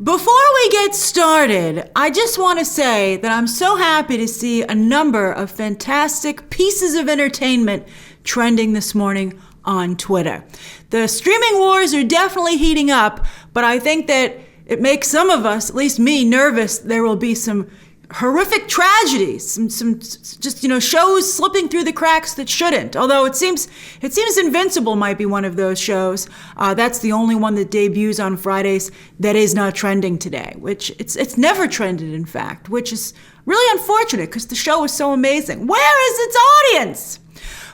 Before we get started, I just want to say that I'm so happy to see a number of fantastic pieces of entertainment trending this morning on Twitter. The streaming wars are definitely heating up, but I think that it makes some of us, at least me, nervous. There will be some horrific tragedies, some just, shows slipping through the cracks that shouldn't. Although it seems Invincible might be one of those shows. That's the only one that debuts on Fridays that is not trending today, which it's never trended, in fact, which is really unfortunate because the show is so amazing. Where is its audience?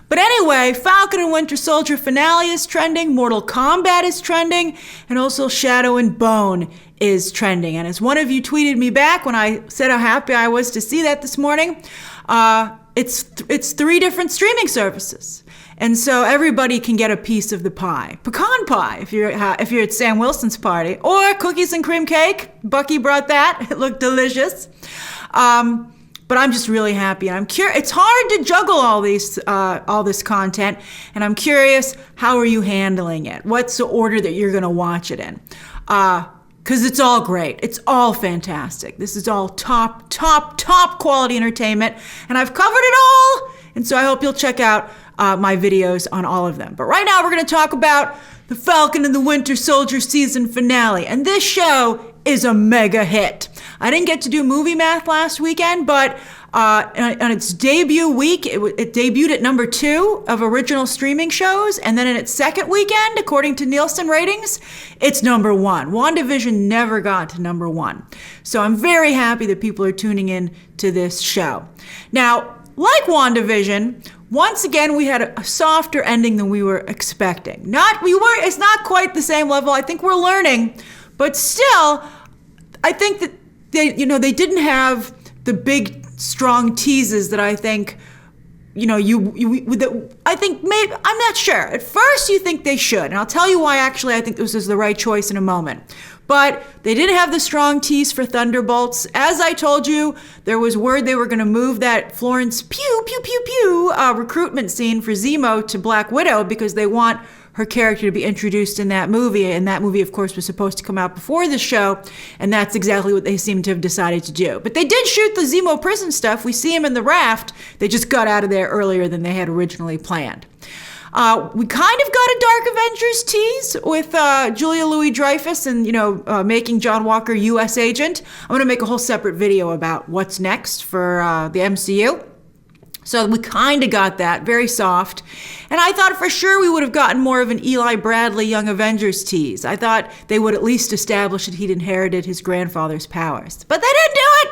But anyway, Falcon and Winter Soldier finale is trending, Mortal Kombat is trending, and also Shadow and Bone is trending. And as one of you tweeted me back when I said how happy I was to see that this morning, it's 3 different streaming services. And so everybody can get a piece of the pie. Pecan pie, if you're at Sam Wilson's party, or cookies and cream cake. Bucky brought that. It looked delicious. But I'm just really happy. I'm curious. It's hard to juggle all this content, and I'm curious, how are you handling it? What's the order that you're going to watch it in? Because it's all great. It's all fantastic. This is all top quality entertainment, and I've covered it all. And so I hope you'll check out my videos on all of them. But right now we're going to talk about the Falcon and the Winter Soldier season finale, and this show is a mega hit. I didn't get to do movie math last weekend, but on its debut week, it debuted at number 2 of original streaming shows, and then in its second weekend, according to Nielsen ratings, it's number 1. WandaVision never got to number 1. So I'm very happy that people are tuning in to this show. Now, like WandaVision, once again, we had a softer ending than we were expecting. It's not quite the same level. I think we're learning, but still, I think that they didn't have the big, strong teases that I think, I think maybe, I'm not sure. At first, you think they should, and I'll tell you why. Actually, I think this is the right choice in a moment. But they didn't have the strong tease for Thunderbolts. As I told you, there was word they were going to move that Florence recruitment scene for Zemo to Black Widow because they want her character to be introduced in that movie. And that movie, of course, was supposed to come out before the show. And that's exactly what they seem to have decided to do. But they did shoot the Zemo prison stuff. We see him in the raft. They just got out of there earlier than they had originally planned. We kind of got a Dark Avengers tease with Julia Louis-Dreyfus and, making John Walker U.S. agent. I'm going to make a whole separate video about what's next for the MCU. So we kind of got that, very soft. And I thought for sure we would have gotten more of an Eli Bradley Young Avengers tease. I thought they would at least establish that he'd inherited his grandfather's powers. But they didn't do it!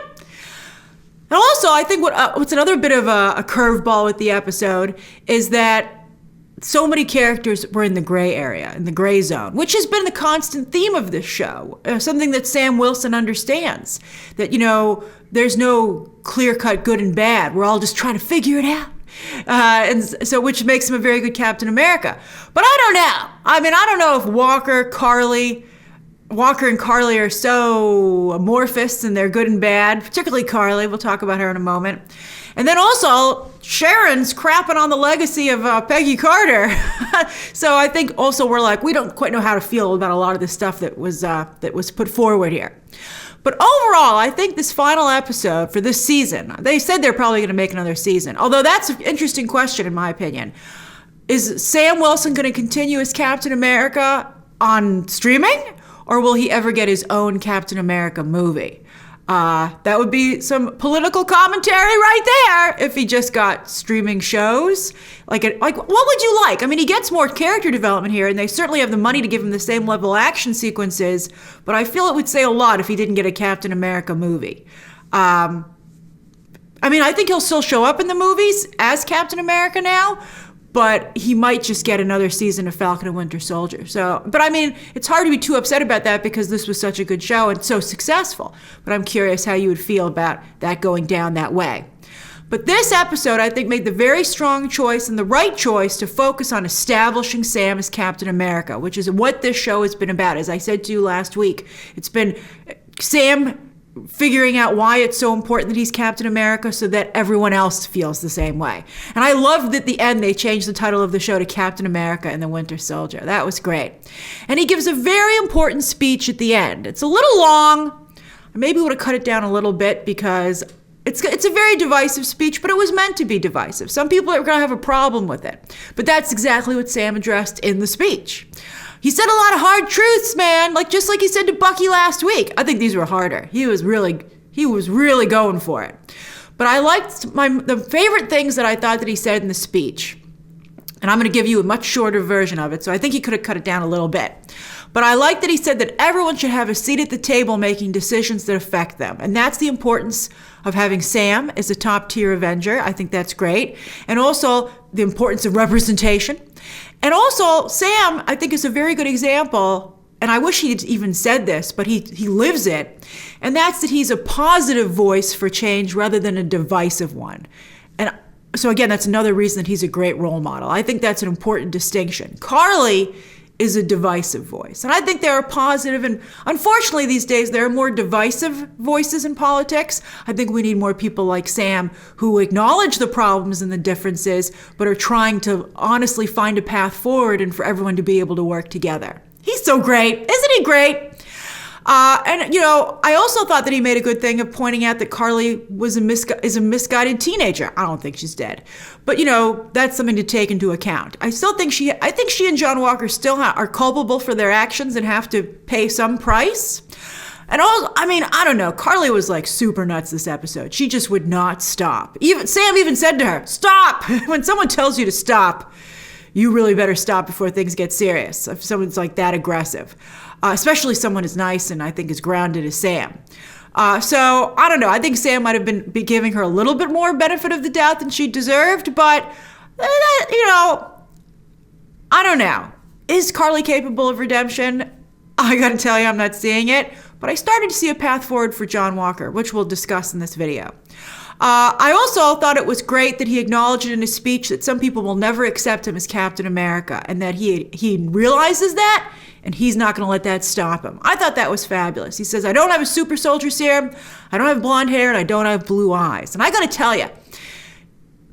And also, I think what's another bit of a curveball with the episode is that so many characters were in the gray area, in the gray zone, which has been the constant theme of this show, something that Sam Wilson understands, that, there's no clear-cut good and bad. We're all just trying to figure it out. And so, which makes him a very good Captain America. But I don't know. I don't know if Walker and Carly are so amorphous and they're good and bad, particularly Carly. We'll talk about her in a moment. And then also, Sharon's crapping on the legacy of Peggy Carter. So I think also we don't quite know how to feel about a lot of the stuff that was put forward here. But overall, I think this final episode for this season, they said they're probably going to make another season. Although that's an interesting question, in my opinion. Is Sam Wilson going to continue as Captain America on streaming? Or will he ever get his own Captain America movie? That would be some political commentary right there if he just got streaming shows. Like what would you like? He gets more character development here, and they certainly have the money to give him the same level of action sequences, but I feel it would say a lot if he didn't get a Captain America movie. I think he'll still show up in the movies as Captain America now, but he might just get another season of Falcon and Winter Soldier. But it's hard to be too upset about that because this was such a good show and so successful. But I'm curious how you would feel about that going down that way. But this episode, I think, made the very strong choice and the right choice to focus on establishing Sam as Captain America, which is what this show has been about. As I said to you last week, it's been Sam figuring out why it's so important that he's Captain America so that everyone else feels the same way. And I loved that at the end they changed the title of the show to Captain America and the Winter Soldier. That was great. And he gives a very important speech at the end. It's a little long. I maybe would have cut it down a little bit because it's a very divisive speech, but it was meant to be divisive. Some people are going to have a problem with it. But that's exactly what Sam addressed in the speech. He said a lot of hard truths, man, just like he said to Bucky last week. I think these were harder. He was really going for it. But I liked the favorite things that I thought that he said in the speech. And I'm going to give you a much shorter version of it, so I think he could have cut it down a little bit. But I like that he said that everyone should have a seat at the table making decisions that affect them. And that's the importance of having Sam as a top-tier Avenger. I think that's great. And also the importance of representation. And also, Sam, I think, is a very good example, and I wish he'd even said this, but he lives it, and that's that he's a positive voice for change rather than a divisive one. And so again, that's another reason that he's a great role model. I think that's an important distinction. Carly is a divisive voice, and I think there are positive, and unfortunately these days there are more divisive voices in politics. I think we need more people like Sam who acknowledge the problems and the differences, but are trying to honestly find a path forward and for everyone to be able to work together. He's so great. Isn't he great? And, I also thought that he made a good thing of pointing out that Carly is a misguided teenager. I don't think she's dead. But, that's something to take into account. I think she and John Walker still are culpable for their actions and have to pay some price. And also, I don't know. Carly was super nuts this episode. She just would not stop. Sam even said to her, stop. When someone tells you to stop, you really better stop before things get serious. If someone's that aggressive. Especially someone as nice and I think as grounded as Sam. So I don't know. I think Sam might have been giving her a little bit more benefit of the doubt than she deserved, but I don't know. Is Carly capable of redemption? I got to tell you, I'm not seeing it, but I started to see a path forward for John Walker, which we'll discuss in this video. I also thought it was great that he acknowledged in his speech that some people will never accept him as Captain America, and that he realizes that, and he's not going to let that stop him. I thought that was fabulous. He says, I don't have a super soldier serum, I don't have blonde hair, and I don't have blue eyes. And I got to tell you,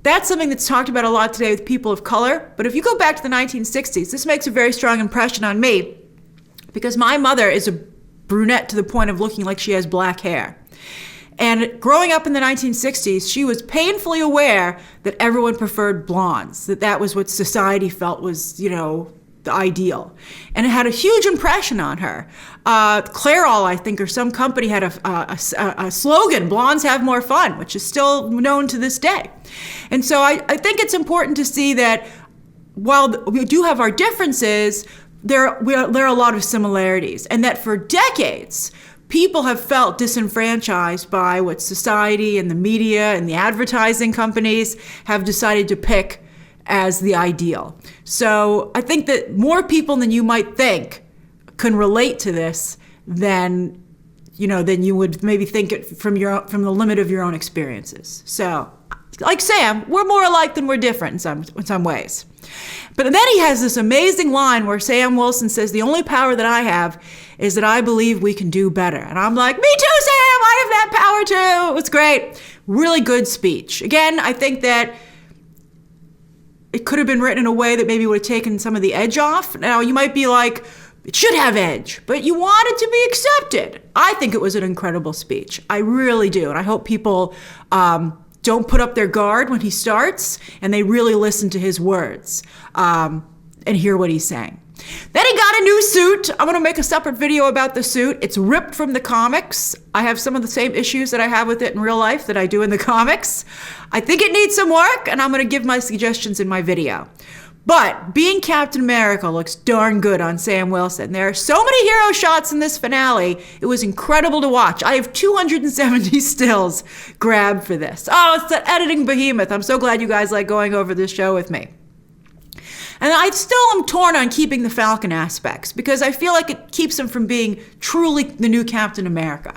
that's something that's talked about a lot today with people of color. But if you go back to the 1960s, this makes a very strong impression on me because my mother is a brunette to the point of looking like she has black hair. And growing up in the 1960s, she was painfully aware that everyone preferred blondes, that was what society felt was, the ideal. And it had a huge impression on her. Clairol, I think, or some company had a slogan, blondes have more fun, which is still known to this day. And so I think it's important to see that while we do have our differences, there are a lot of similarities. And that for decades, people have felt disenfranchised by what society and the media and the advertising companies have decided to pick as the ideal. So I think that more people than you might think can relate to this than you would maybe think it from the limit of your own experiences. So, like Sam, we're more alike than we're different in some ways. But then he has this amazing line where Sam Wilson says, the only power that I have is that I believe we can do better. And I'm like, me too, Sam, I have that power too. It was great. Really good speech. Again, I think that it could have been written in a way that maybe would have taken some of the edge off. Now, you might be like, it should have edge, but you want it to be accepted. I think it was an incredible speech. I really do. And I hope people don't put up their guard when he starts and they really listen to his words and hear what he's saying. Then he got a new suit. I'm going to make a separate video about the suit. It's ripped from the comics. I have some of the same issues that I have with it in real life that I do in the comics. I think it needs some work, and I'm going to give my suggestions in my video. But being Captain America looks darn good on Sam Wilson. There are so many hero shots in this finale. It was incredible to watch. I have 270 stills grabbed for this. Oh, it's the editing behemoth. I'm so glad you guys like going over this show with me. And I still am torn on keeping the Falcon aspects because I feel like it keeps him from being truly the new Captain America.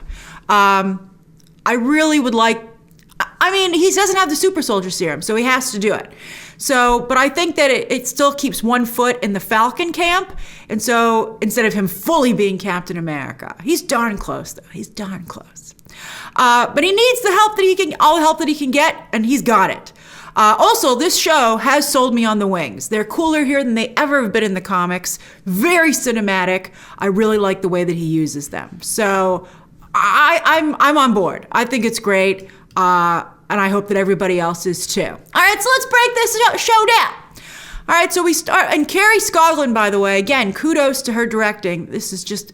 I really would like, he doesn't have the super soldier serum, so he has to do it. So, but I think that it still keeps one foot in the Falcon camp. And so instead of him fully being Captain America, he's darn close though. He's darn close. But he needs the help that he can, all the help that he can get, and he's got it. Also, this show has sold me on the wings. They're cooler here than they ever have been in the comics. Very cinematic. I really like the way that he uses them. So I'm on board. I think it's great. And I hope that everybody else is too. All right, so let's break this show down. All right, so we start, and Carrie Scoglin, by the way, again, kudos to her directing. This is just,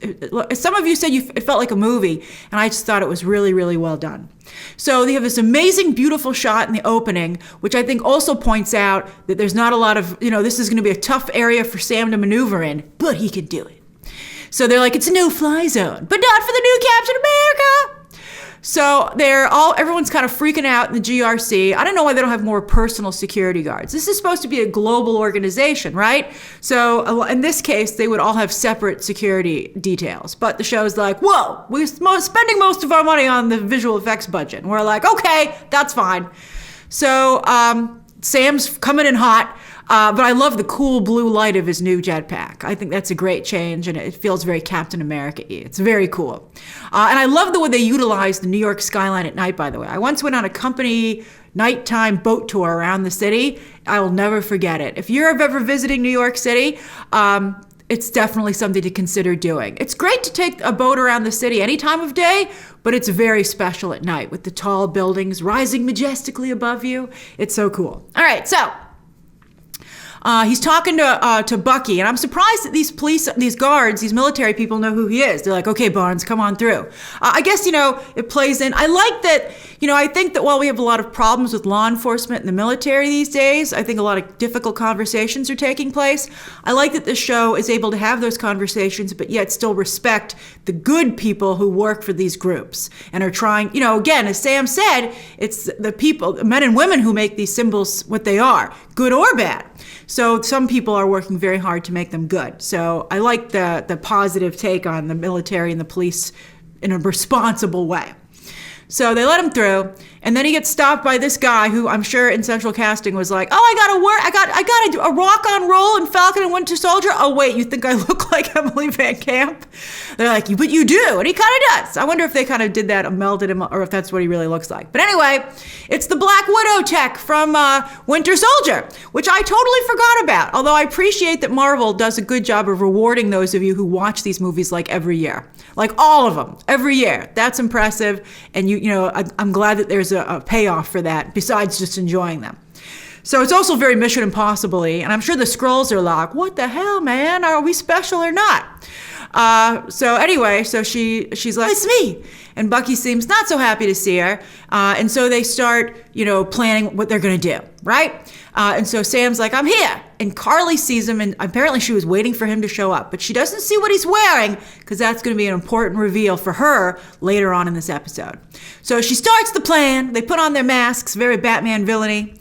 some of you said it felt like a movie, and I just thought it was really, really well done. So they have this amazing, beautiful shot in the opening, which I think also points out that there's not a lot of, this is going to be a tough area for Sam to maneuver in, but he can do it. So they're like, it's a no-fly zone, but not for the new Captain America. So everyone's kind of freaking out in the GRC. I don't know why they don't have more personal security guards. This is supposed to be a global organization, right? So in this case, they would all have separate security details. But the show's like, whoa, we're spending most of our money on the visual effects budget. And we're like, okay, that's fine. So Sam's coming in hot. But I love the cool blue light of his new jetpack. I think that's a great change, and it feels very Captain America-y. It's very cool. And I love the way they utilize the New York skyline at night, by the way. I once went on a company nighttime boat tour around the city. I will never forget it. If you're ever visiting New York City, it's definitely something to consider doing. It's great to take a boat around the city any time of day, but it's very special at night with the tall buildings rising majestically above you. It's so cool. All right, so he's talking to Bucky, and I'm surprised that these guards, these military people know who he is. They're like, okay, Barnes, come on through. I guess, it plays in. I like that, I think that while we have a lot of problems with law enforcement and the military these days, I think a lot of difficult conversations are taking place. I like that this show is able to have those conversations, but yet still respect the good people who work for these groups and are trying, again, as Sam said, it's the people, the men and women who make these symbols what they are, good or bad. So some people are working very hard to make them good. So I like the positive take on the military and the police in a responsible way. So they let him through, and then he gets stopped by this guy who I'm sure in central casting was like, oh, I got a rock-on roll in Falcon and Winter Soldier. Oh, wait, you think I look like Emily Van Camp? They're like, but you do, and he kind of does. I wonder if they kind of did that and melded him, or if that's what he really looks like. But anyway, it's the Black Widow tech from Winter Soldier, which I totally forgot about, although I appreciate that Marvel does a good job of rewarding those of you who watch these movies like every year. Like all of them, every year. That's impressive, and I'm glad that there's a payoff for that besides just enjoying them. So it's also very Mission Impossible-y, and I'm sure the Skrulls are like, what the hell, man? Are we special or not? So anyway, so she's like, it's me. And Bucky seems not so happy to see her. And so they start, planning what they're going to do, right? And so Sam's like, I'm here. And Carly sees him, and apparently she was waiting for him to show up. But she doesn't see what he's wearing, because that's going to be an important reveal for her later on in this episode. So she starts the plan. They put on their masks, very Batman villainy.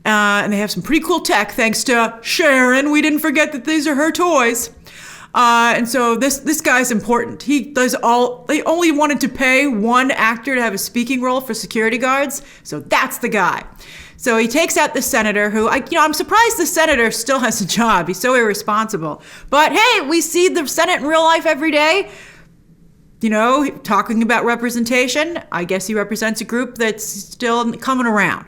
And they have some pretty cool tech, thanks to Sharon. We didn't forget that these are her toys. And so this guy's important. They only wanted to pay one actor to have a speaking role for security guards. So that's the guy. So he takes out the senator who, I'm surprised the senator still has a job. He's so irresponsible. But hey, we see the Senate in real life every day. Talking about representation. I guess he represents a group that's still coming around.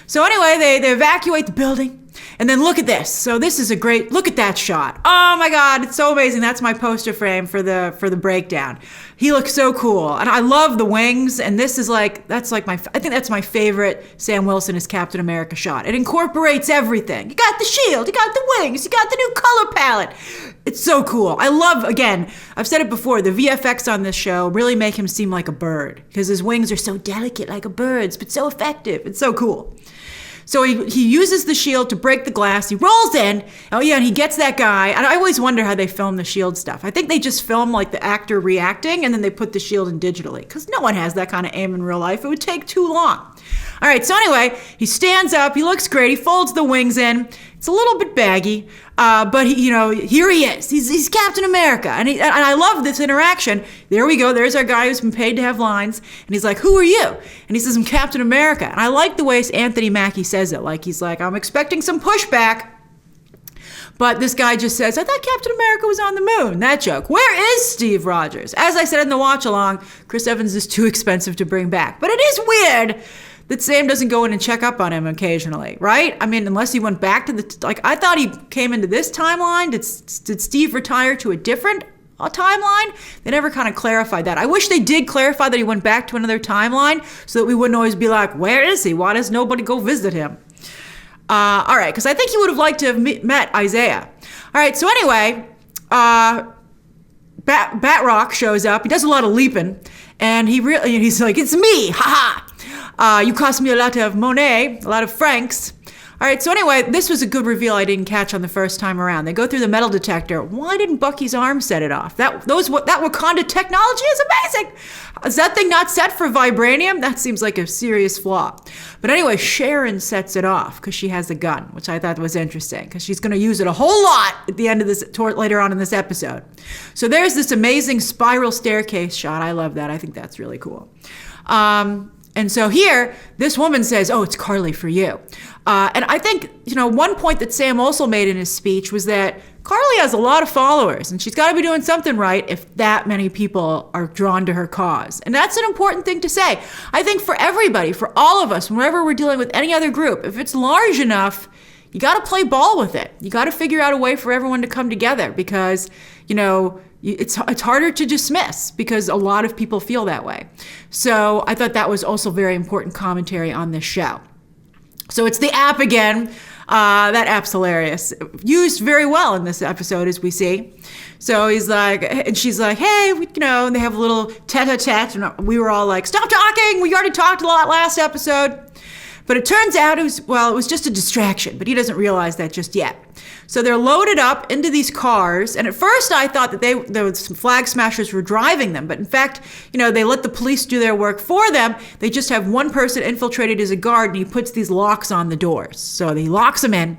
So anyway, they evacuate the building. And then look at this. So this is look at that shot. Oh my God, it's so amazing. That's my poster frame for the breakdown. He looks so cool. And I love the wings. And this is I think that's my favorite Sam Wilson as Captain America shot. It incorporates everything. You got the shield, you got the wings, you got the new color palette. It's so cool. I love, again, I've said it before, the VFX on this show really make him seem like a bird because his wings are so delicate like a bird's, but so effective. It's so cool. So he uses the shield to break the glass. He rolls in. Oh, yeah, and he gets that guy. And I always wonder how they film the shield stuff. I think they just film like the actor reacting, and then they put the shield in digitally because no one has that kind of aim in real life. It would take too long. All right, so anyway, he stands up. He looks great. He folds the wings in. It's a little bit baggy, but here he is. He's Captain America, and I love this interaction. There we go. There's our guy who's been paid to have lines, and he's like, "Who are you?" And he says, "I'm Captain America." And I like the way Anthony Mackie says it. Like he's like, "I'm expecting some pushback." But this guy just says, "I thought Captain America was on the moon." That joke. Where is Steve Rogers? As I said in the watch along, Chris Evans is too expensive to bring back. But it is weird that Sam doesn't go in and check up on him occasionally, right? I mean, unless he went back to I thought he came into this timeline. Did Steve retire to a different timeline? They never kind of clarified that. I wish they did clarify that he went back to another timeline so that we wouldn't always be like, where is he? Why does nobody go visit him? All right, because I think he would have liked to have met Isaiah. All right, so anyway, Batroc shows up. He does a lot of leaping, and he's like, "It's me, haha. You cost me a lot of money, a lot of francs." All right, so anyway, this was a good reveal I didn't catch on the first time around. They go through the metal detector. Why didn't Bucky's arm set it off? That Wakanda technology is amazing. Is that thing not set for vibranium? That seems like a serious flaw. But anyway, Sharon sets it off because she has a gun, which I thought was interesting because she's going to use it a whole lot at the end of this, later on in this episode. So there's this amazing spiral staircase shot. I love that. I think that's really cool. And so here, this woman says, "Oh, it's Carly for you." And I think, one point that Sam also made in his speech was that Carly has a lot of followers, and she's got to be doing something right if that many people are drawn to her cause. And that's an important thing to say. I think for everybody, for all of us, whenever we're dealing with any other group, if it's large enough, you got to play ball with it. You got to figure out a way for everyone to come together because, it's harder to dismiss because a lot of people feel that way. So I thought that was also very important commentary on this show. So it's the app again. That app's hilarious. Used very well in this episode, as we see. So he's like, and she's like, "Hey, and they have a little tete-a-tete. And we were all like, "Stop talking. We already talked a lot last episode." But it turns out it was just a distraction, but he doesn't realize that just yet. So they're loaded up into these cars, and at first I thought that the flag smashers were driving them, but in fact, they let the police do their work for them. They just have one person infiltrated as a guard, and he puts these locks on the doors. So he locks them in,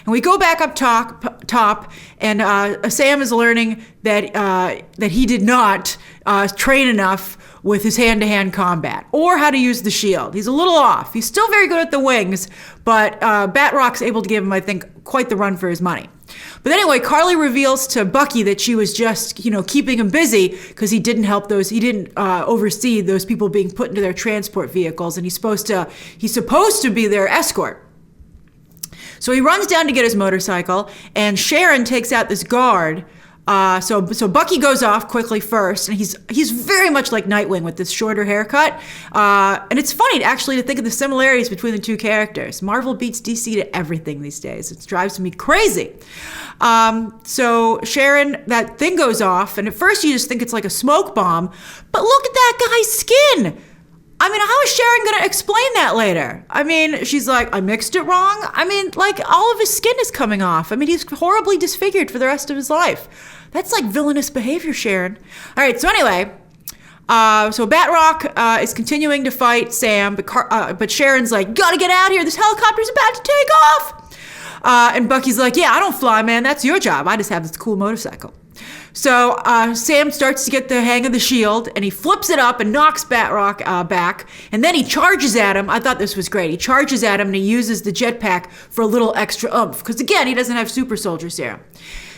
and we go back up top, and Sam is learning that he did not train enough with his hand-to-hand combat or how to use the shield. He's a little off. He's still very good at the wings, but Batroc's able to give him, I think, quite the run for his money. But anyway, Carly reveals to Bucky that she was just, keeping him busy because he didn't oversee those people being put into their transport vehicles, and he's supposed to be their escort. So he runs down to get his motorcycle, and Sharon takes out this guard. So Bucky goes off quickly first, and he's very much like Nightwing with this shorter haircut. And it's funny actually to think of the similarities between the two characters. Marvel beats DC to everything these days. It drives me crazy. So Sharon, that thing goes off, and at first you just think it's like a smoke bomb, but look at that guy's skin. I mean, how is Sharon going to explain that later? I mean, she's like, "I mixed it wrong." I mean, like, all of his skin is coming off. I mean, he's horribly disfigured for the rest of his life. That's like villainous behavior, Sharon. All right, so anyway, so Batroc is continuing to fight Sam, but Sharon's like, "Gotta get out of here. This helicopter's about to take off." And Bucky's like, "Yeah, I don't fly, man. That's your job. I just have this cool motorcycle." So Sam starts to get the hang of the shield, and he flips it up and knocks Batroc back, and then he charges at him. I thought this was great. He charges at him, and he uses the jetpack for a little extra oomph, because again, he doesn't have super soldier serum.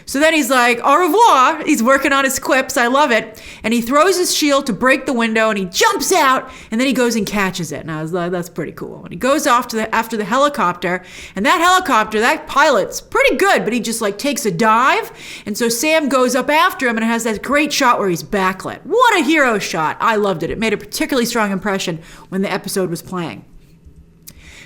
So then he's like, "Au revoir." He's working on his quips. I love it. And he throws his shield to break the window, and he jumps out, and then he goes and catches it. And I was like, that's pretty cool. And he goes off after the helicopter, and that helicopter, that pilot's pretty good, but he just takes a dive. And so Sam goes up after him, and it has that great shot where he's backlit. What a hero shot. I loved it. It made a particularly strong impression when the episode was playing.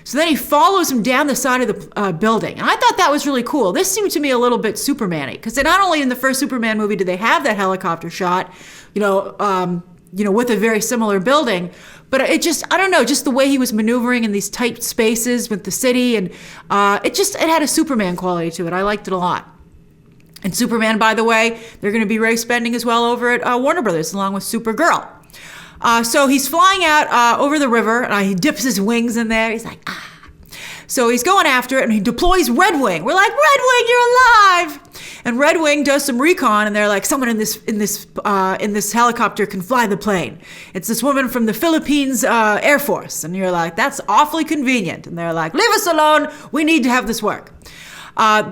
So then he follows him down the side of the building. And I thought that was really cool. This seemed to me a little bit Superman-y, because not only in the first Superman movie did they have that helicopter shot, with a very similar building, but it just, I don't know, just the way he was maneuvering in these tight spaces with the city, and it had a Superman quality to it. I liked it a lot. And Superman, by the way, they're going to be race-bending as well over at Warner Brothers, along with Supergirl. So he's flying out over the river, and he dips his wings in there. He's like, ah. So he's going after it, and he deploys Red Wing. We're like, Red Wing, you're alive! And Red Wing does some recon, and they're like, someone in this helicopter can fly the plane. It's this woman from the Philippines Air Force. And you're like, that's awfully convenient. And they're like, leave us alone. We need to have this work.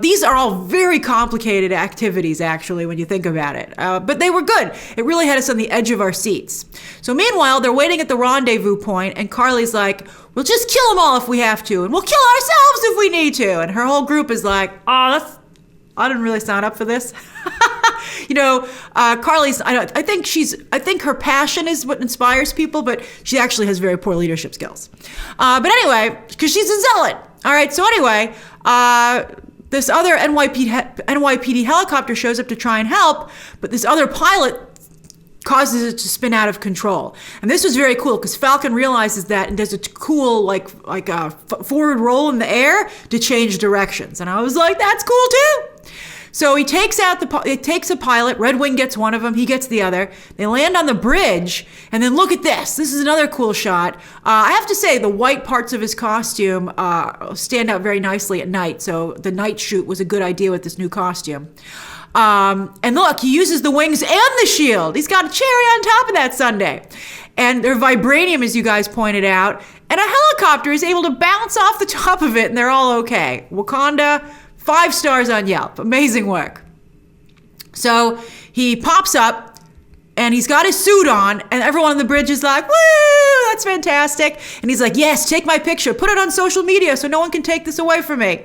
These are all very complicated activities, actually, when you think about it. But they were good. It really had us on the edge of our seats. So meanwhile, they're waiting at the rendezvous point, and Carly's like, we'll just kill them all if we have to, and we'll kill ourselves if we need to. And her whole group is like, I didn't really sign up for this. Carly's, I think her passion is what inspires people, but she actually has very poor leadership skills. But anyway, because she's a zealot. All right, so anyway, this other NYPD helicopter shows up to try and help, but this other pilot causes it to spin out of control. And this was very cool because Falcon realizes that and does a cool like a forward roll in the air to change directions. And I was like, that's cool too. So he takes a pilot. Red Wing gets one of them. He gets the other. They land on the bridge, and then look at this. This is another cool shot. I have to say, the white parts of his costume stand out very nicely at night. So the night shoot was a good idea with this new costume. And look, he uses the wings and the shield. He's got a cherry on top of that sundae. And they're vibranium, as you guys pointed out. And a helicopter is able to bounce off the top of it, and they're all okay. Wakanda, 5 stars on Yelp. Amazing work. So he pops up and he's got his suit on, and everyone on the bridge is like, woo, that's fantastic. And he's like, yes, take my picture, put it on social media so no one can take this away from me.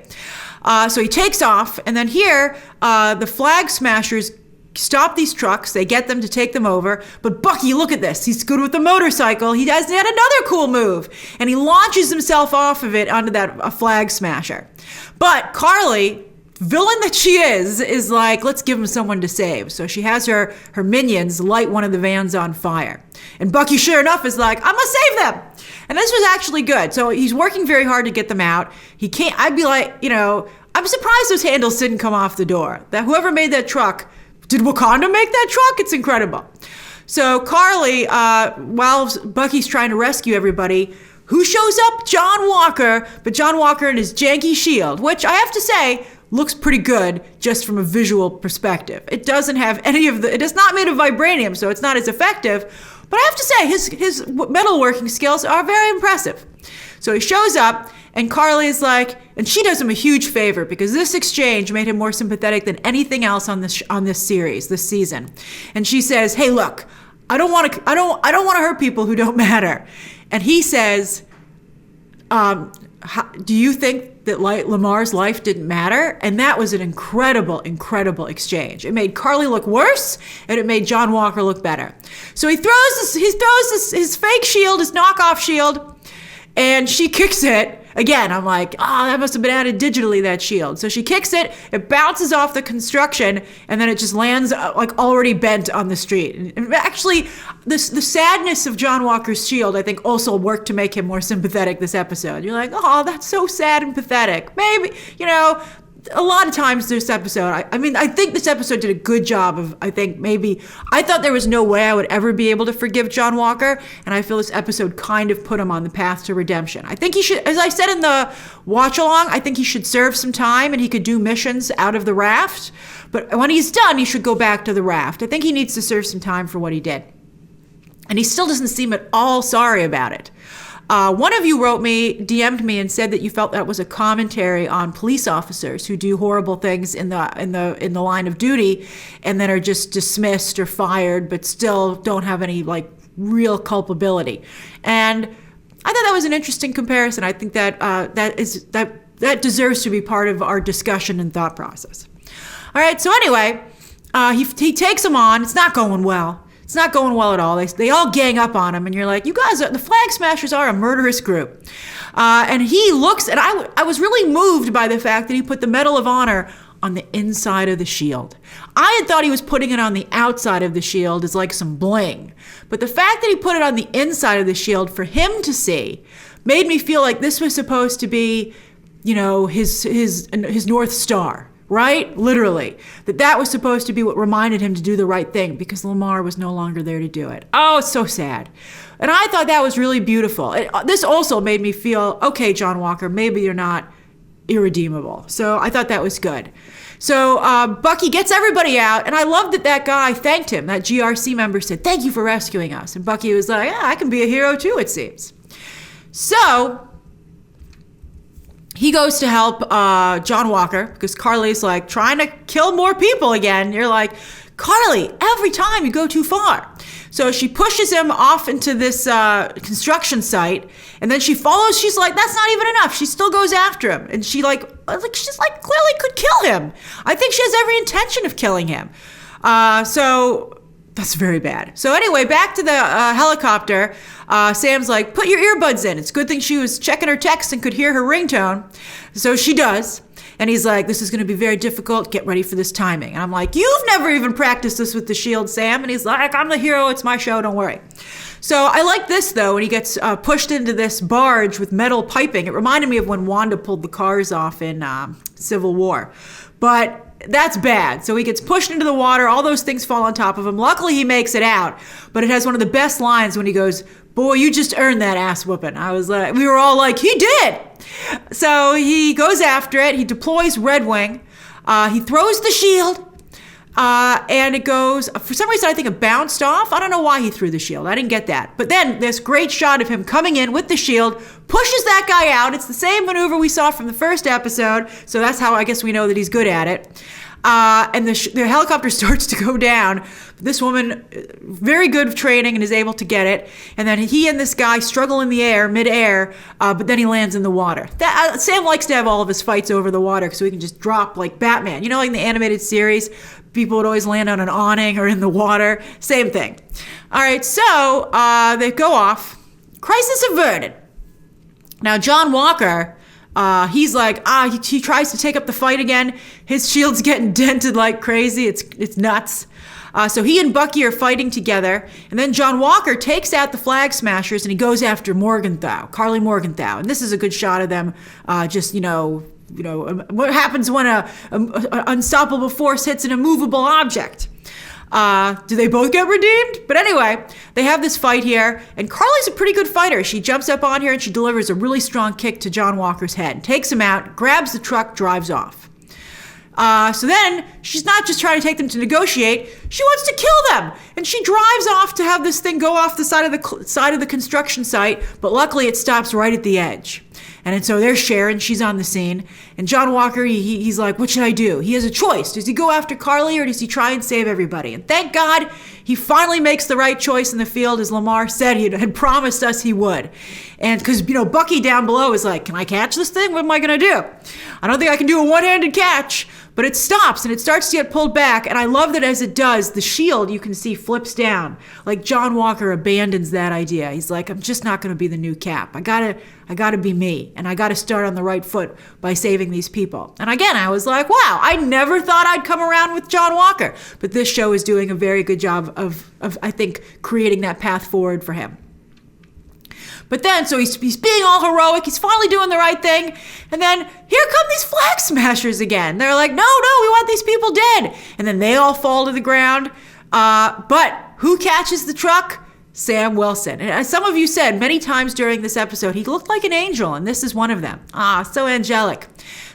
So he takes off, and then here, the flag smashers stop these trucks. They get them to take them over. But Bucky, look at this. He's good with the motorcycle. He has yet another cool move. And he launches himself off of it onto a flag smasher. But Carly, villain that she is like, let's give him someone to save. So she has her minions light one of the vans on fire. And Bucky, sure enough, is like, I'm going to save them. And this was actually good. So he's working very hard to get them out. He can't, I'd be like, I'm surprised those handles didn't come off the door. That whoever made that truck, did Wakanda make that truck? It's incredible. So Carly, while Bucky's trying to rescue everybody, who shows up? John Walker, but John Walker in his janky shield, which I have to say looks pretty good just from a visual perspective. It doesn't have any of it is not made of vibranium, so it's not as effective, but I have to say his metalworking skills are very impressive. So he shows up, and Carly is like, and she does him a huge favor because this exchange made him more sympathetic than anything else on this series, this season. And she says, "Hey, look, I don't want to hurt people who don't matter." And he says, "Do you think that Lamar's life didn't matter?" And that was an incredible, incredible exchange. It made Carly look worse, and it made John Walker look better. So he throws his fake shield, his knockoff shield, and she kicks it. Again, I'm like, that must have been added digitally, that shield. So she kicks it, it bounces off the construction, and then it just lands like already bent on the street. And actually, the sadness of John Walker's shield, I think, also worked to make him more sympathetic this episode. You're like, that's so sad and pathetic. Maybe, a lot of times this episode, I think this episode did a good job of, I thought there was no way I would ever be able to forgive John Walker, and I feel this episode kind of put him on the path to redemption. I think he should, as I said in the watch along, I think he should serve some time and he could do missions out of the raft, but when he's done, he should go back to the raft. I think he needs to serve some time for what he did. And he still doesn't seem at all sorry about it. One of you DM'd me and said that you felt that was a commentary on police officers who do horrible things in the line of duty and then are just dismissed or fired, but still don't have any real culpability. And I thought that was an interesting comparison. I think that that deserves to be part of our discussion and thought process. All right. So anyway, he takes them on. It's not going well. It's not going well at all. They all gang up on him, and you're like, you guys, the Flag Smashers are a murderous group. And he looks, and I was really moved by the fact that he put the Medal of Honor on the inside of the shield. I had thought he was putting it on the outside of the shield as like some bling. But the fact that he put it on the inside of the shield for him to see made me feel like this was supposed to be, his North Star. right? Literally. That was supposed to be what reminded him to do the right thing because Lamar was no longer there to do it. Oh, it's so sad. And I thought that was really beautiful. This also made me feel, okay, John Walker, maybe you're not irredeemable. So I thought that was good. So Bucky gets everybody out, and I love that guy thanked him. That GRC member said, "Thank you for rescuing us." And Bucky was like, "Yeah, I can be a hero too, it seems." So he goes to help John Walker because Carly's like trying to kill more people again. You're like, Carly, every time you go too far. So she pushes him off into this construction site, and then she follows. She's like, that's not even enough. She still goes after him, and she's like clearly could kill him. I think she has every intention of killing him. So that's very bad. So anyway, back to the helicopter. Sam's like, put your earbuds in. It's a good thing she was checking her text and could hear her ringtone. So she does. And he's like, this is going to be very difficult. Get ready for this timing. And I'm like, you've never even practiced this with the shield, Sam. And he's like, I'm the hero. It's my show. Don't worry. So I like this, though, when he gets pushed into this barge with metal piping. It reminded me of when Wanda pulled the cars off in Civil War. But that's bad. So he gets pushed into the water. All those things fall on top of him. Luckily, he makes it out. But it has one of the best lines when he goes, boy, you just earned that ass whooping. We were all like, he did. So he goes after it. He deploys Red Wing. He throws the shield. And it goes, for some reason, I think it bounced off. I don't know why he threw the shield. I didn't get that. But then this great shot of him coming in with the shield, pushes that guy out. It's the same maneuver we saw from the first episode. So that's how I guess we know that he's good at it. And the helicopter starts to go down. This woman, very good training and is able to get it. And then he and this guy struggle in the air, mid-air, but then he lands in the water. Sam likes to have all of his fights over the water so he can just drop like Batman. You know, like in the animated series, people would always land on an awning or in the water. Same thing. All right, so they go off. Crisis averted. Now, John Walker... he's like, he tries to take up the fight again. His shield's getting dented like crazy. It's nuts. So he and Bucky are fighting together. And then John Walker takes out the Flag Smashers and he goes after Carly Morgenthau. And this is a good shot of them what happens when a unstoppable force hits an immovable object. Do they both get redeemed? But anyway, they have this fight here, and Carly's a pretty good fighter. She jumps up on here and she delivers a really strong kick to John Walker's head, takes him out, grabs the truck, drives off. So then she's not just trying to take them to negotiate, she wants to kill them. And she drives off to have this thing go off the side of the construction site, but luckily it stops right at the edge. And so there's Sharon, she's on the scene. And John Walker, he's like, what should I do? He has a choice. Does he go after Carly or does he try and save everybody? And thank God he finally makes the right choice in the field, as Lamar said he had promised us he would. And because, Bucky down below is like, can I catch this thing? What am I going to do? I don't think I can do a one-handed catch. But it stops and it starts to get pulled back. And I love that as it does, the shield you can see flips down. Like John Walker abandons that idea. He's like, I'm just not going to be the new Cap. I gotta be me. And I gotta start on the right foot by saving these people. And again, I was like, wow, I never thought I'd come around with John Walker. But this show is doing a very good job of I think, creating that path forward for him. But then, so he's being all heroic. He's finally doing the right thing. And then here come these Flag Smashers again. They're like, no, we want these people dead. And then they all fall to the ground. But who catches the truck? Sam Wilson. And as some of you said many times during this episode, he looked like an angel, and this is one of them. So angelic.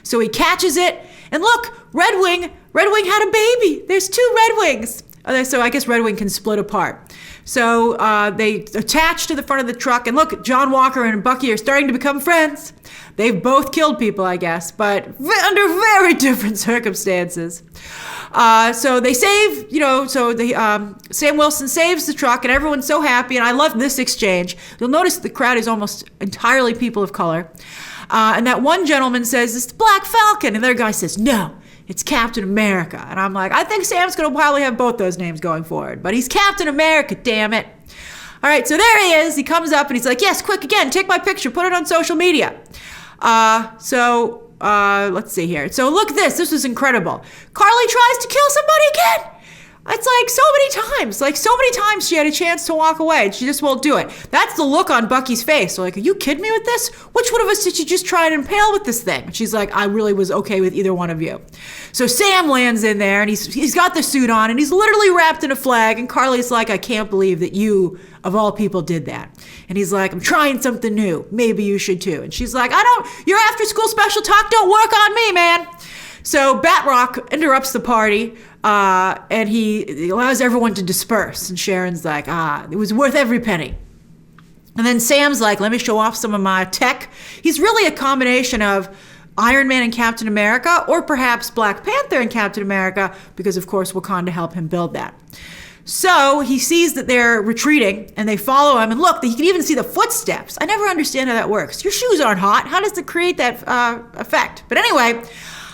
So he catches it. And look, Red Wing had a baby. There's 2 Red Wings. So I guess Red Wing can split apart. So they attach to the front of the truck. And look, John Walker and Bucky are starting to become friends. They've both killed people, I guess, but under very different circumstances. So they save, Sam Wilson saves the truck and everyone's so happy. And I love this exchange. You'll notice the crowd is almost entirely people of color. And that one gentleman says, it's the Black Falcon. And the other guy says, no, it's Captain America. And I'm like, I think Sam's going to probably have both those names going forward. But he's Captain America, damn it. All right, so there he is. He comes up and he's like, yes, quick, again, take my picture, put it on social media. Let's see here. So look at this. This was incredible. Carly tries to kill somebody again. It's like so many times she had a chance to walk away and she just won't do it. That's the look on Bucky's face. So like, are you kidding me with this? Which one of us did you just try and impale with this thing? And she's like, I really was okay with either one of you. So Sam lands in there and he's got the suit on and he's literally wrapped in a flag. And Carly's like, I can't believe that you, of all people, did that. And he's like, I'm trying something new. Maybe you should too. And she's like, your after school special talk don't work on me, man. So Batroc interrupts the party, and he allows everyone to disperse. And Sharon's like, it was worth every penny. And then Sam's like, let me show off some of my tech. He's really a combination of Iron Man and Captain America, or perhaps Black Panther and Captain America, because of course Wakanda helped him build that. So he sees that they're retreating and they follow him, and look, he can even see the footsteps. I never understand how that works. Your shoes aren't hot. How does it create that effect? But anyway,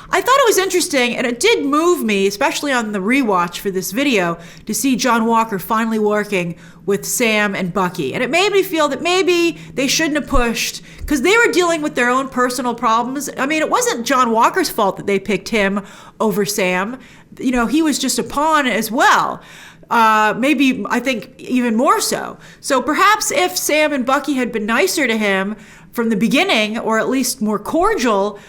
I thought it was interesting, and it did move me, especially on the rewatch for this video, to see John Walker finally working with Sam and Bucky. And it made me feel that maybe they shouldn't have pushed, because they were dealing with their own personal problems. I mean, it wasn't John Walker's fault that they picked him over Sam. You know, he was just a pawn as well. Maybe, I think, even more so. So perhaps if Sam and Bucky had been nicer to him from the beginning, or at least more cordial,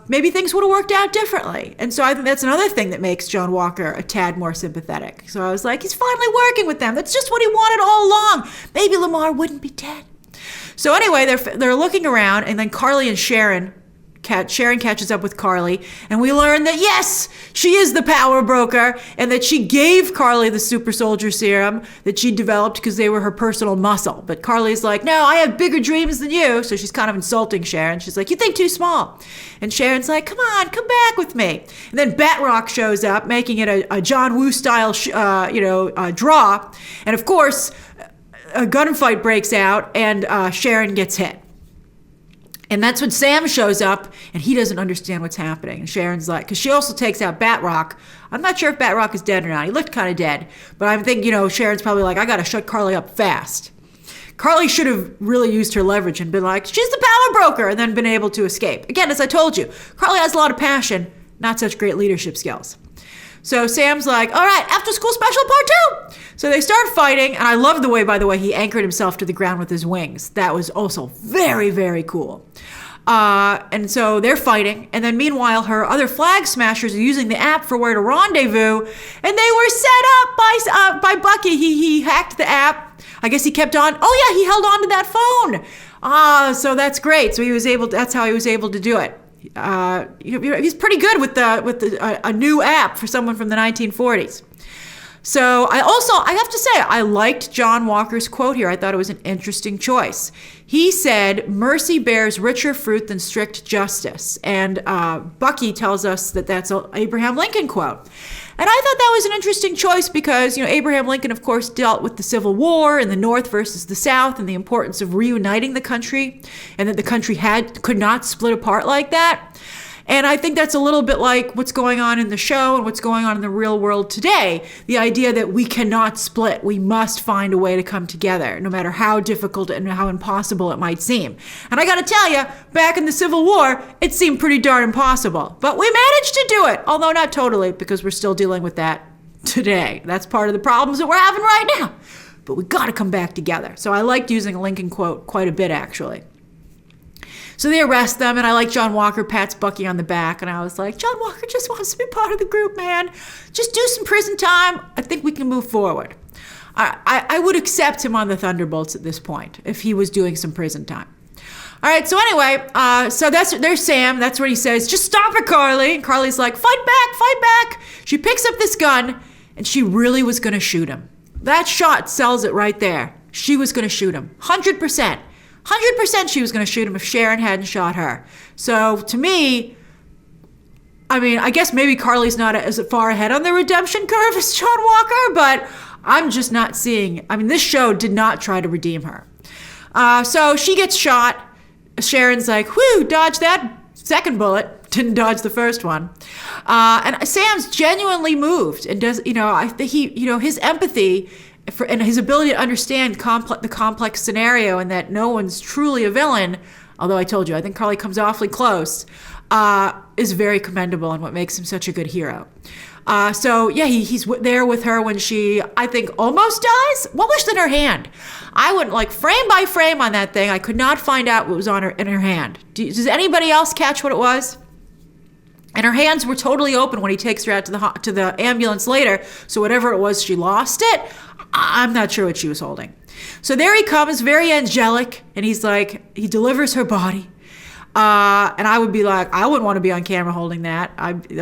maybe things would have worked out differently. And so I think that's another thing that makes John Walker a tad more sympathetic. So I was like, he's finally working with them. That's just what he wanted all along. Maybe Lamar wouldn't be dead. So anyway, they're looking around, and then Carly and Sharon catches up with Carly, and we learn that yes, she is the power broker, and that she gave Carly the super soldier serum that she developed because they were her personal muscle. But Carly's like, no, I have bigger dreams than you. So she's kind of insulting Sharon. She's like, you think too small. And Sharon's like, come on, come back with me. And then Batroc shows up, making it a John Woo style draw. And of course, a gunfight breaks out, and Sharon gets hit. And that's when Sam shows up, and he doesn't understand what's happening. And Sharon's like, because she also takes out Batroc. I'm not sure if Batroc is dead or not. He looked kind of dead. But I think, Sharon's probably like, I got to shut Carly up fast. Carly should have really used her leverage and been like, she's the power broker, and then been able to escape. Again, as I told you, Carly has a lot of passion, not such great leadership skills. So Sam's like, all right, after school special part 2. So they start fighting, and I love the way, by the way, he anchored himself to the ground with his wings. That was also very, very cool. And so they're fighting, and then meanwhile, her other flag smashers are using the app for where to rendezvous, and they were set up by Bucky. He hacked the app. I guess he kept on. Oh yeah, he held on to that phone. So that's great. So that's how he was able to do it. He's pretty good with a new app for someone from the 1940s. So I have to say, I liked John Walker's quote here. I thought it was an interesting choice. He said, mercy bears richer fruit than strict justice. And Bucky tells us that that's an Abraham Lincoln quote. And I thought that was an interesting choice because, Abraham Lincoln, of course, dealt with the Civil War and the North versus the South and the importance of reuniting the country, and that the country could not split apart like that. And I think that's a little bit like what's going on in the show and what's going on in the real world today. The idea that we cannot split. We must find a way to come together, no matter how difficult and how impossible it might seem. And I got to tell you, back in the Civil War, it seemed pretty darn impossible. But we managed to do it, although not totally, because we're still dealing with that today. That's part of the problems that we're having right now. But we got to come back together. So I liked using a Lincoln quote quite a bit, actually. So they arrest them, and I like John Walker pats Bucky on the back, and I was like, John Walker just wants to be part of the group, man. Just do some prison time. I think we can move forward. I would accept him on the Thunderbolts at this point if he was doing some prison time. All right, so anyway, there's Sam. That's where he says, just stop it, Carly. And Carly's like, fight back, fight back. She picks up this gun, and she really was going to shoot him. That shot sells it right there. She was going to shoot him, 100%. 100% she was going to shoot him if Sharon hadn't shot her. So to me, I guess maybe Carly's not as far ahead on the redemption curve as John Walker, but I'm just not seeing. This show did not try to redeem her. So she gets shot. Sharon's like, whew, dodged that second bullet. Didn't dodge the first one. And Sam's genuinely moved and does, his empathy and his ability to understand the complex scenario, and that no one's truly a villain, although I told you, I think Carly comes awfully close, is very commendable and what makes him such a good hero. So yeah, he's there with her when she, I think, almost dies. What was in her hand? I went like frame by frame on that thing. I could not find out what was in her hand. Does anybody else catch what it was? And her hands were totally open when he takes her out to the ambulance later. So whatever it was, she lost it. I'm not sure what she was holding. So there he comes, very angelic, and he's like, he delivers her body. And I would be like, I wouldn't want to be on camera holding that.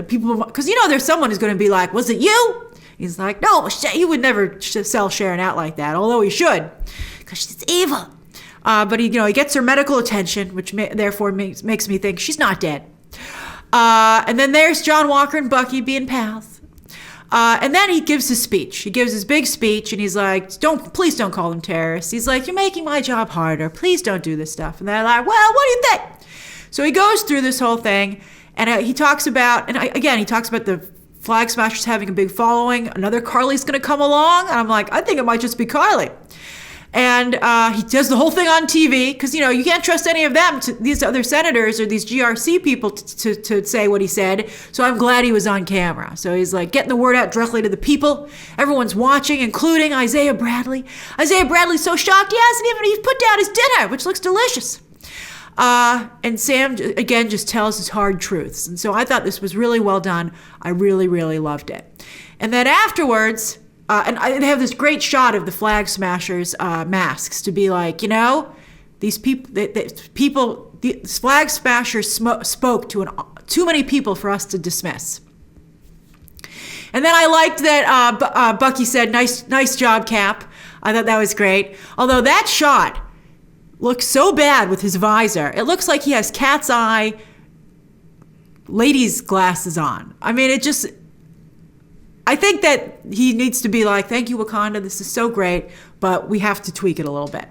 People, because there's someone who's going to be like, was it you? He's like, no, he would never sell Sharon out like that, although he should, because she's evil. But he gets her medical attention, which therefore makes me think she's not dead. And then there's John Walker and Bucky being pals. And then he gives his speech. He gives his big speech, and he's like, please don't call them terrorists. He's like, you're making my job harder. Please don't do this stuff. And they're like, well, what do you think? So he goes through this whole thing, and he talks about, he talks about the Flag Smashers having a big following. Another Carly's going to come along. And I'm like, I think it might just be Carly. And he does the whole thing on TV because, you can't trust any of them, these other senators or these GRC people to say what he said. So I'm glad he was on camera. So he's like getting the word out directly to the people. Everyone's watching, including Isaiah Bradley. Isaiah Bradley's so shocked he's put down his dinner, which looks delicious. And Sam, again, just tells his hard truths. And so I thought this was really well done. I really, really loved it. And then afterwards, they have this great shot of the Flag Smashers masks to be like, these people, the Flag Smashers spoke to too many people for us to dismiss. And then I liked that Bucky said, nice job, Cap. I thought that was great. Although that shot looks so bad with his visor. It looks like he has cat's eye ladies' glasses on. I mean, I think that he needs to be like, thank you, Wakanda. This is so great, but we have to tweak it a little bit.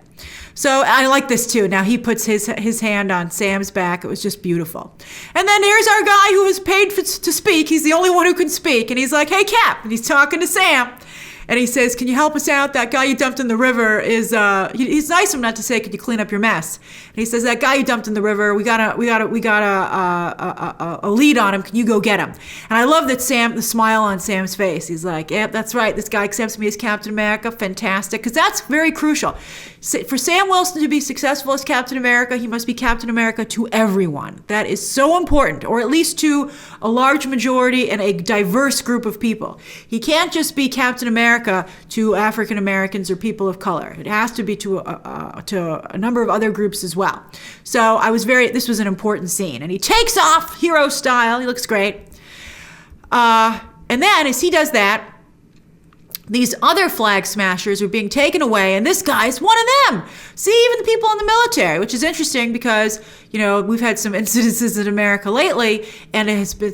So I like this too. Now he puts his hand on Sam's back. It was just beautiful. And then here's our guy who was paid to speak. He's the only one who can speak. And he's like, hey, Cap. And he's talking to Sam. And he says, can you help us out? That guy you dumped in the river is, he's nice of him not to say, could you clean up your mess? And he says, that guy you dumped in the river, we got a lead on him. Can you go get him? And I love that the smile on Sam's face. He's like, yep, that's right. This guy accepts me as Captain America. Fantastic. Because that's very crucial. For Sam Wilson to be successful as Captain America, he must be Captain America to everyone. That is so important, or at least to a large majority and a diverse group of people. He can't just be Captain America to African Americans or people of color. It has to be to a number of other groups as well. So this was an important scene. And he takes off hero style. He looks great. And then as he does that, these other Flag Smashers are being taken away, and this guy's one of them. See, even the people in the military, which is interesting because, we've had some incidences in America lately, and it has been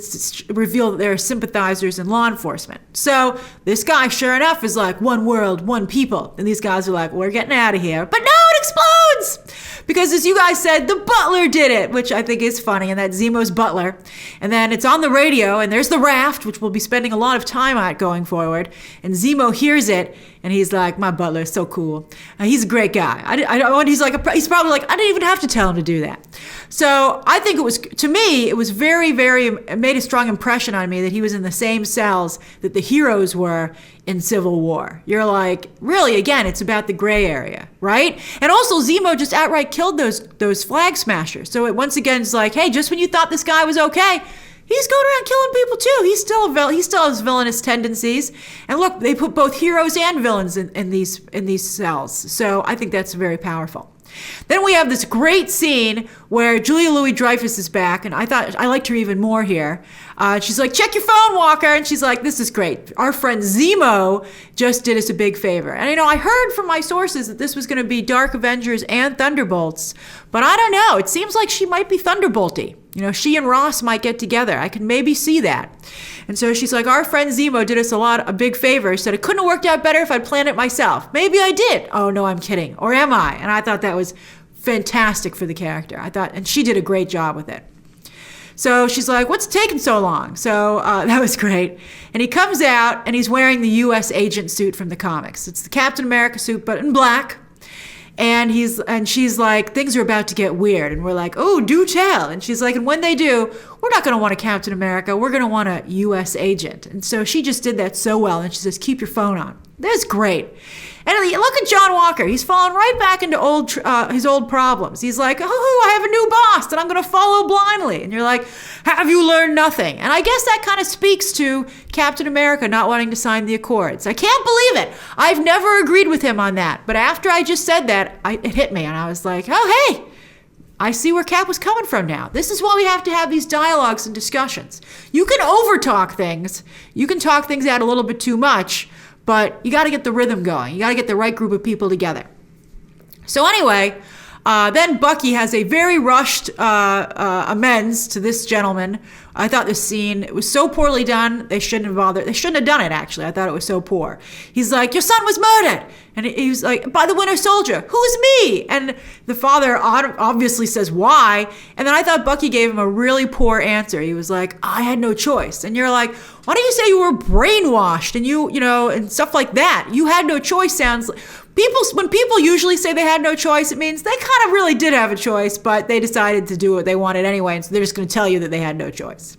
revealed that there are sympathizers in law enforcement. So this guy, sure enough, is like, one world, one people. And these guys are like, we're getting out of here. But no, it explodes! Because as you guys said, the butler did it, which I think is funny, and that's Zemo's butler. And then it's on the radio, and there's the raft, which we'll be spending a lot of time on going forward. And Zemo hears it, and he's like, my butler is so cool. He's a great guy. He's probably like, I didn't even have to tell him to do that. So I think it was very, very, it made a strong impression on me that he was in the same cells that the heroes were in Civil War. You're like, really, again, it's about the gray area, right? And also Zemo just outright killed those Flag Smashers. So it once again is like, hey, just when you thought this guy was okay, he's going around killing people too. He still has villainous tendencies. And look, they put both heroes and villains in these cells. So I think that's very powerful. Then we have this great scene where Julia Louis-Dreyfus is back, and I liked her even more here. She's like, check your phone, Walker. And she's like, this is great. Our friend Zemo just did us a big favor. And I heard from my sources that this was going to be Dark Avengers and Thunderbolts, but I don't know. It seems like she might be Thunderbolty. She and Ross might get together. I can maybe see that. And so she's like, our friend Zemo did us a big favor. Said it couldn't have worked out better if I'd planned it myself. Maybe I did. Oh, no, I'm kidding. Or am I? And I thought that was fantastic for the character. And she did a great job with it. So she's like, what's taking so long? So that was great. And he comes out, and he's wearing the U.S. agent suit from the comics. It's the Captain America suit, but in black. And she's like, things are about to get weird. And we're like, oh, do tell. And she's like, and when they do, we're not going to want a Captain America. We're going to want a U.S. agent. And so she just did that so well. And she says, keep your phone on. That's great. And look at John Walker. He's fallen right back into his old problems. He's like, oh, I have a new boss that I'm going to follow blindly. And you're like, have you learned nothing? And I guess that kind of speaks to Captain America not wanting to sign the Accords. I can't believe it. I've never agreed with him on that. But after I just said that, it hit me. And I was like, oh, hey, I see where Cap was coming from now. This is why we have to have these dialogues and discussions. You can overtalk things. You can talk things out a little bit too much. But you got to get the rhythm going. You got to get the right group of people together. So anyway, then Bucky has a very rushed amends to this gentleman. I thought this scene, it was so poorly done, they shouldn't have bothered. They shouldn't have done it, actually. I thought it was so poor. He's like, your son was murdered. And he was like, by the Winter Soldier. Who's me? And the father obviously says, why? And then I thought Bucky gave him a really poor answer. He was like, I had no choice. And you're like, why don't you say you were brainwashed and you know, and stuff like that? You had no choice sounds like... When people usually say they had no choice, it means they kind of really did have a choice, but they decided to do what they wanted anyway, and so they're just going to tell you that they had no choice.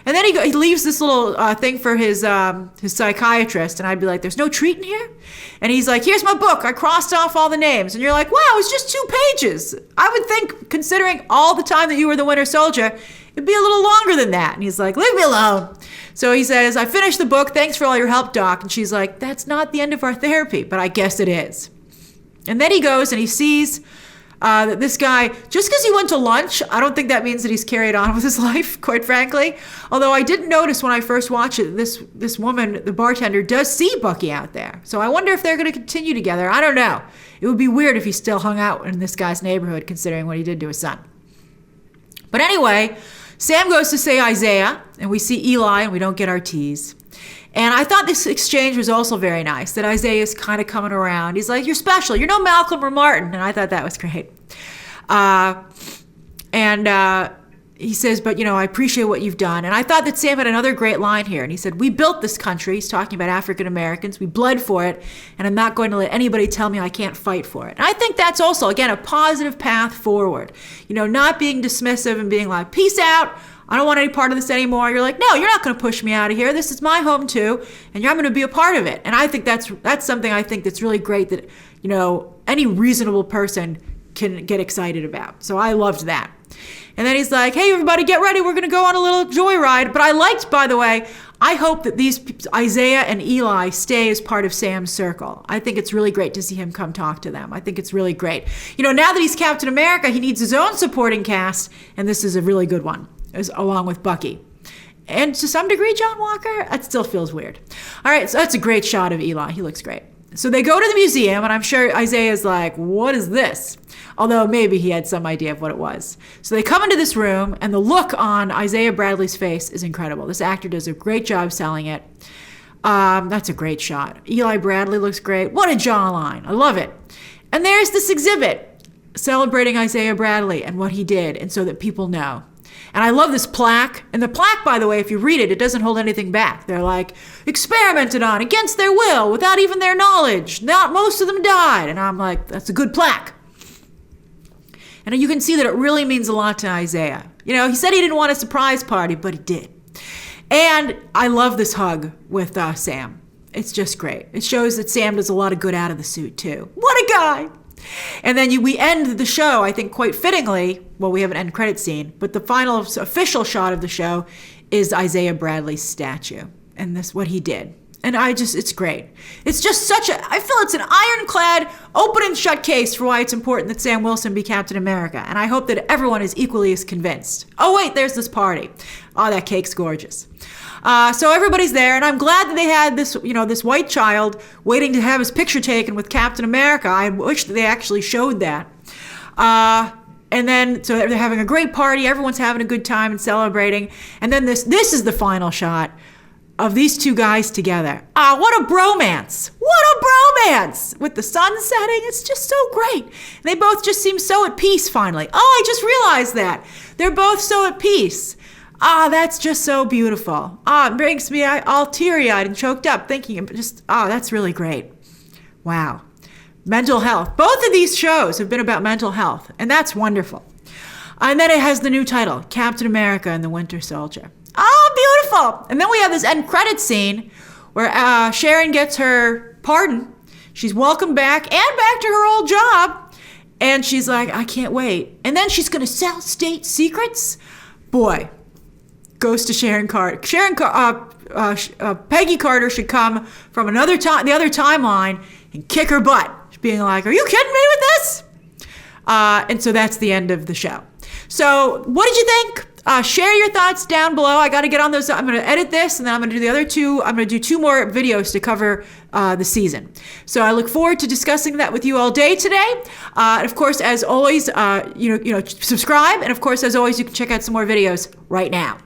And then he leaves this little thing for his psychiatrist, and I'd be like, there's no treat in here? And he's like, here's my book. I crossed off all the names. And you're like, wow, it's just 2 pages. I would think, considering all the time that you were the Winter Soldier, it'd be a little longer than that. And he's like, leave me alone. So he says, I finished the book. Thanks for all your help, Doc. And she's like, that's not the end of our therapy, but I guess it is. And then he goes and he sees that this guy, just because he went to lunch, I don't think that means that he's carried on with his life, quite frankly. Although I didn't notice when I first watched it, this woman, the bartender, does see Bucky out there. So I wonder if they're going to continue together. I don't know. It would be weird if he still hung out in this guy's neighborhood, considering what he did to his son. But anyway, Sam goes to say Isaiah, and we see Eli, and we don't get our tease. And I thought this exchange was also very nice, that Isaiah's kind of coming around. He's like, you're special. You're no Malcolm or Martin. And I thought that was great. He says, but, you know, I appreciate what you've done. And I thought that Sam had another great line here. And he said, we built this country. He's talking about African Americans. We bled for it. And I'm not going to let anybody tell me I can't fight for it. And I think that's also, again, a positive path forward. You know, not being dismissive and being like, peace out. I don't want any part of this anymore. You're like, no, you're not going to push me out of here. This is my home too. And I'm going to be a part of it. And I think that's something I think that's really great that, you know, any reasonable person can get excited about. So I loved that. And then he's like, hey, everybody, get ready. We're going to go on a little joyride. But I liked, by the way, I hope that these Isaiah and Eli stay as part of Sam's circle. I think it's really great to see him come talk to them. I think it's really great. You know, now that he's Captain America, he needs his own supporting cast. And this is a really good one, along with Bucky. And to some degree, John Walker, that still feels weird. All right, so that's a great shot of Eli. He looks great. So they go to the museum, and I'm sure Isaiah's like, what is this? Although maybe he had some idea of what it was. So they come into this room, and the look on Isaiah Bradley's face is incredible. This actor does a great job selling it. That's a great shot. Eli Bradley looks great. What a jawline. I love it. And there's this exhibit celebrating Isaiah Bradley and what he did, and so that people know. And I love this plaque. And the plaque, by the way, if you read it, it doesn't hold anything back. They're like, experimented on against their will, without even their knowledge. Not most of them died. And I'm like, that's a good plaque. And you can see that it really means a lot to Isaiah. You know, he said he didn't want a surprise party, but he did. And I love this hug with Sam. It's just great. It shows that Sam does a lot of good out of the suit, too. What a guy! And then we end the show, I think, quite fittingly. Well, we have an end credit scene, but the final official shot of the show is Isaiah Bradley's statue, and this what he did. And it's great. It's just I feel it's an ironclad, open and shut case for why it's important that Sam Wilson be Captain America. And I hope that everyone is equally as convinced. Oh, wait, there's this party. Oh, that cake's gorgeous. So everybody's there, and I'm glad that they had this white child waiting to have his picture taken with Captain America. I wish that they actually showed that. And then, so they're having a great party. Everyone's having a good time and celebrating. And then this is the final shot of these two guys together. What a bromance. What a bromance. With the sun setting, it's just so great. They both just seem so at peace finally. I just realized that. They're both so at peace. That's just so beautiful. It brings me all teary-eyed and choked up thinking of that's really great. Wow. mental health. Both of these shows have been about mental health, and that's wonderful. And then it has the new title, Captain America and the Winter Soldier. Oh, beautiful. And then we have this end credits scene where Sharon gets her pardon. She's welcomed back and back to her old job. And she's like, I can't wait. And then she's going to sell state secrets. Boy, goes to Sharon Carter. Peggy Carter should come from the other timeline and kick her butt. She's being like, are you kidding me with this? And so that's the end of the show. So what did you think? Share your thoughts down below. I got to get on those. I'm going to edit this, and then I'm going to do the other two. I'm going to do 2 more videos to cover the season. So I look forward to discussing that with you all day today. And of course, as always, subscribe. And of course, as always, you can check out some more videos right now.